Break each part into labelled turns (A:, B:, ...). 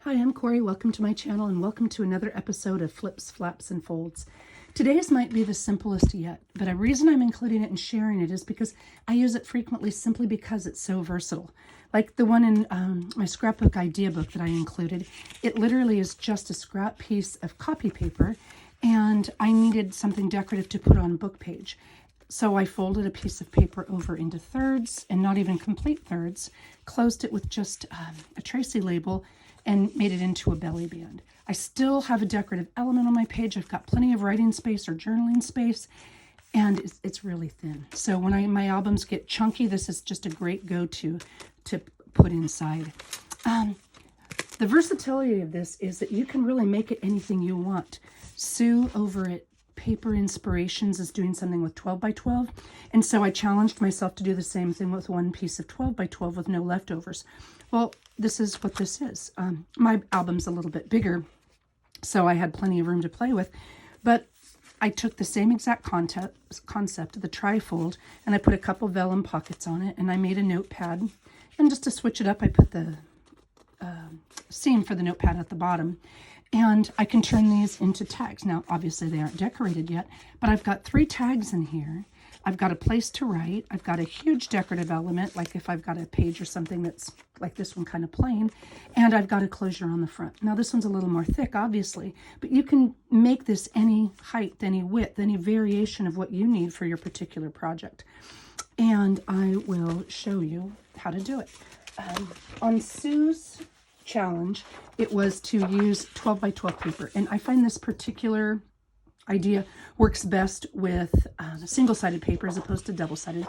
A: Hi, I'm Corey. Welcome to my channel and welcome to another episode of Flips, Flaps, and Folds. Today's might be the simplest yet, but a reason I'm including it and sharing it is because I use it frequently simply because it's so versatile. Like the one in my scrapbook idea book that I included, it literally is just a scrap piece of copy paper, and I needed something decorative to put on a book page. So I folded a piece of paper over into thirds, and not even complete thirds, closed it with just a Tracy label, and made it into a belly band. I still have a decorative element on my page. I've got plenty of writing space or journaling space, and it's really thin. So when my albums get chunky, this is just a great go-to to put inside. The versatility of this is that you can really make it anything you want. Sue over at Paper Inspirations is doing something with 12 by 12, and so I challenged myself to do the same thing with one piece of 12 by 12 with no leftovers. Well, this is what this is. My album's a little bit bigger, so I had plenty of room to play with, but I took the same exact concept, the trifold, and I put a couple vellum pockets on it, and I made a notepad, and just to switch it up, I put the seam for the notepad at the bottom. And I can turn these into tags. Now, obviously they aren't decorated yet, but I've got 3 tags in here. I've got a place to write. I've got a huge decorative element, like if I've got a page or something that's like this one, kind of plain. And I've got a closure on the front. Now, this one's a little more thick, obviously, but you can make this any height, any width, any variation of what you need for your particular project. And I will show you how to do it. On Sue's challenge, it was to use 12 by 12 paper, and I find this particular idea works best with single-sided paper as opposed to double-sided,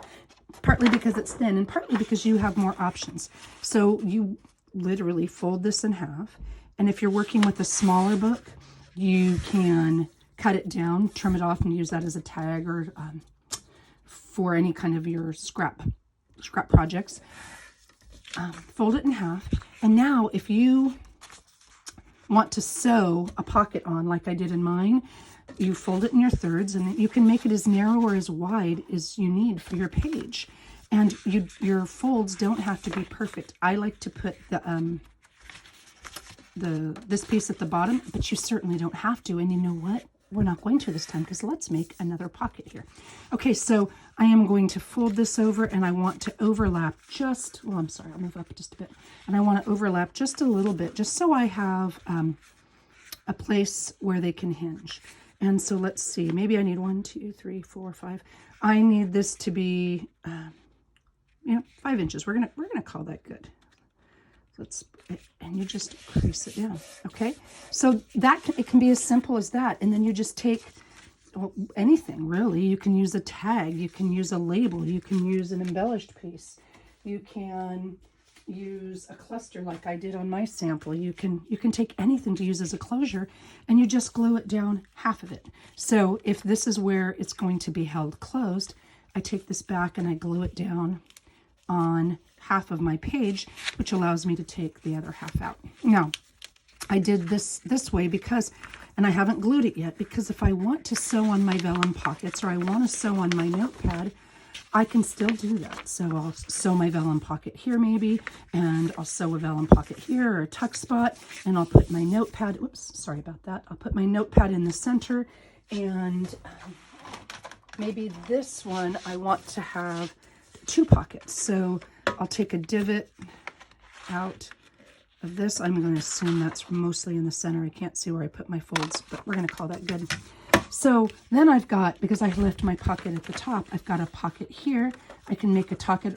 A: partly because it's thin and partly because you have more options. So you literally fold this in half, and if you're working with a smaller book, you can cut it down, trim it off, and use that as a tag or for any kind of your scrap projects. Fold it in half, and now if you want to sew a pocket on like I did in mine, you fold it in your thirds, and you can make it as narrow or as wide as you need for your page. And your folds don't have to be perfect. I like to put this piece at the bottom, but you certainly don't have to. And you know what? We're not going to this time, because let's make another pocket here. Okay, so I am going to fold this over, and I want to overlap just, well, I'm sorry, I'll move up just a bit. And I want to overlap just a little bit, just so I have a place where they can hinge. And so let's see, maybe I need 1, 2, 3, 4, 5. I need this to be, 5 inches. We're gonna call that good. And you just crease it down, okay? So it can be as simple as that, and then you just take anything, really. You can use a tag, you can use a label, you can use an embellished piece, you can use a cluster like I did on my sample. You can take anything to use as a closure, and you just glue it down half of it. So if this is where it's going to be held closed, I take this back and I glue it down on half of my page, which allows me to take the other half out. Now, I did this way because, and I haven't glued it yet, because if I want to sew on my vellum pockets, or I want to sew on my notepad, I can still do that. So I'll sew my vellum pocket here maybe, and I'll sew a vellum pocket here or a tuck spot, and I'll put my notepad, oops, sorry about that. I'll put my notepad in the center, and maybe this one I want to have 2 pockets. So I'll take a divot out of this. I'm going to assume that's mostly in the center. I can't see where I put my folds, but we're going to call that good. So then I've got, because I left my pocket at the top, I've got a pocket here. I can make a pocket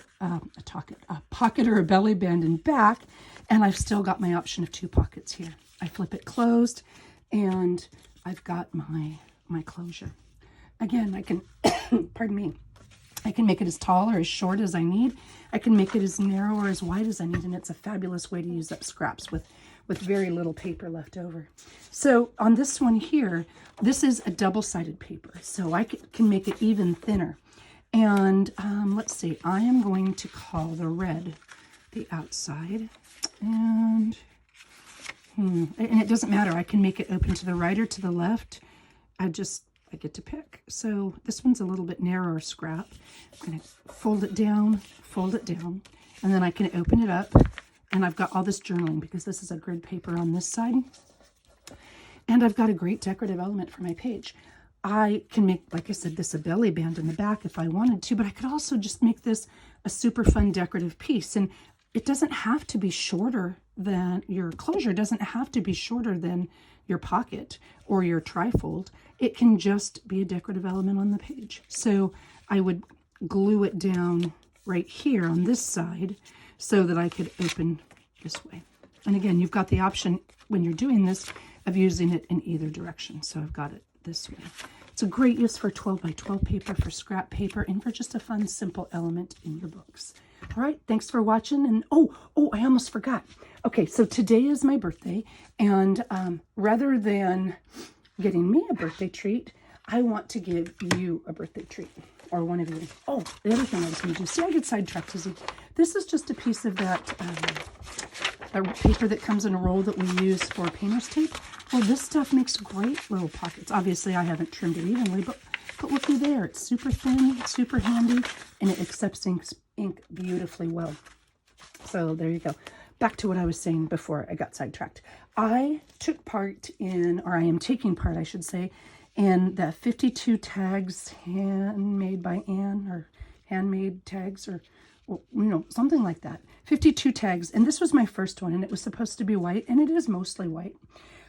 A: or a belly band in back, and I've still got my option of 2 pockets here. I flip it closed, and I've got my closure. Again, I can, pardon me, I can make it as tall or as short as I need. I can make it as narrow or as wide as I need, and it's a fabulous way to use up scraps with very little paper left over. So on this one here, this is a double-sided paper, so I can make it even thinner. And let's see, I am going to call the red the outside, and it doesn't matter. I can make it open to the right or to the left. I get to pick. So this one's a little bit narrower scrap. I'm going to fold it down, and then I can open it up, And I've got all this journaling because this is a grid paper on this side. And I've got a great decorative element for my page. I can make, like I said, this a belly band in the back if I wanted to, but I could also just make this a super fun decorative piece. And it doesn't have to be shorter than your closure, doesn't have to be shorter than your pocket or your trifold. It can just be a decorative element on the page. So I would glue it down right here on this side so that I could open this way. And again, you've got the option when you're doing this of using it in either direction. So I've got it this way. It's a great use for 12 by 12 paper, for scrap paper, and for just a fun, simple element in your books. All right, thanks for watching. And oh, I almost forgot. Okay, so today is my birthday, and rather than getting me a birthday treat, I want to give you a birthday treat, or one of you. Oh, the other thing I was going to do. See, I get sidetracked, Izzy. This is just a piece of that a paper that comes in a roll that we use for painter's tape. Well, this stuff makes great little pockets. Obviously, I haven't trimmed it evenly, but looky there. It's super thin, super handy, and it accepts ink beautifully well. So there you go. Back to what I was saying before I got sidetracked. I took part in, or I am taking part, I should say, in the 52 tags handmade by Anne, or handmade tags, or something like that. 52 tags, and this was my first one, and it was supposed to be white, and it is mostly white.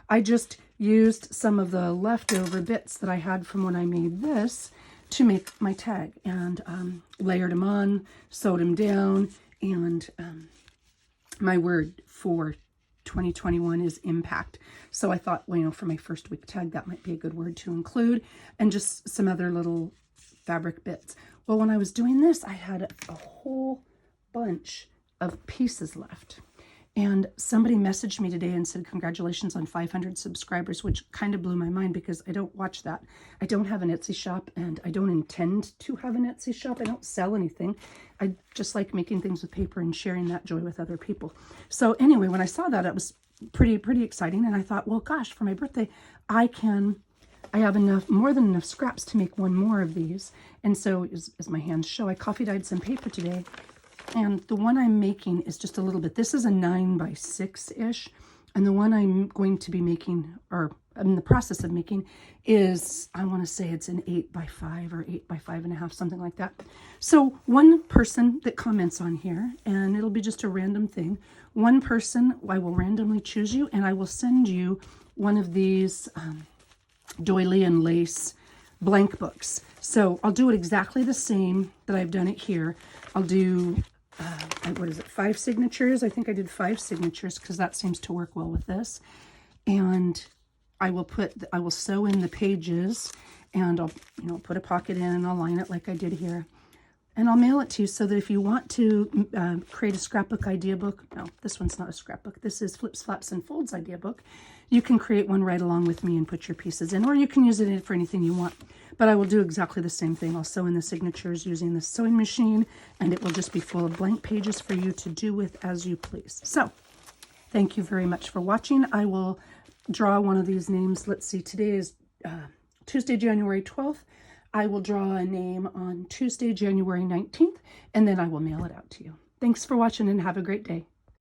A: I just used some of the leftover bits that I had from when I made this to make my tag, and layered them on, sewed them down, and my word for 2021 is impact. So I thought, well, for my first week tag, that might be a good word to include, and just some other little fabric bits. Well, when I was doing this, I had a whole bunch of pieces left. And somebody messaged me today and said, congratulations on 500 subscribers, which kind of blew my mind because I don't watch that. I don't have an Etsy shop, and I don't intend to have an Etsy shop. I don't sell anything. I just like making things with paper and sharing that joy with other people. So anyway, when I saw that, it was pretty exciting. And I thought, well, gosh, for my birthday, I have more than enough scraps to make one more of these. And so as my hands show, I coffee dyed some paper today. And the one I'm making is just a little bit. This is a 9 by 6-ish. And the one I'm going to be making, or I'm in the process of making, is, I want to say it's an 8 by 5 or 8 by 5.5, something like that. So one person that comments on here, and it'll be just a random thing. One person, I will randomly choose you, and I will send you one of these doily and lace blank books. So I'll do it exactly the same that I've done it here. I'll do, 5 signatures? I think I did 5 signatures because that seems to work well with this. And I will sew in the pages, and I'll, put a pocket in, and I'll line it like I did here. And I'll mail it to you so that if you want to create a scrapbook idea book, no, this one's not a scrapbook. This is Flips, Flaps, and Folds idea book. You can create one right along with me and put your pieces in, or you can use it for anything you want. But I will do exactly the same thing. I'll sew in the signatures using the sewing machine, and it will just be full of blank pages for you to do with as you please. So thank you very much for watching. I will draw one of these names. Let's see, today is Tuesday, January 12th. I will draw a name on Tuesday, January 19th, and then I will mail it out to you. Thanks for watching, and have a great day.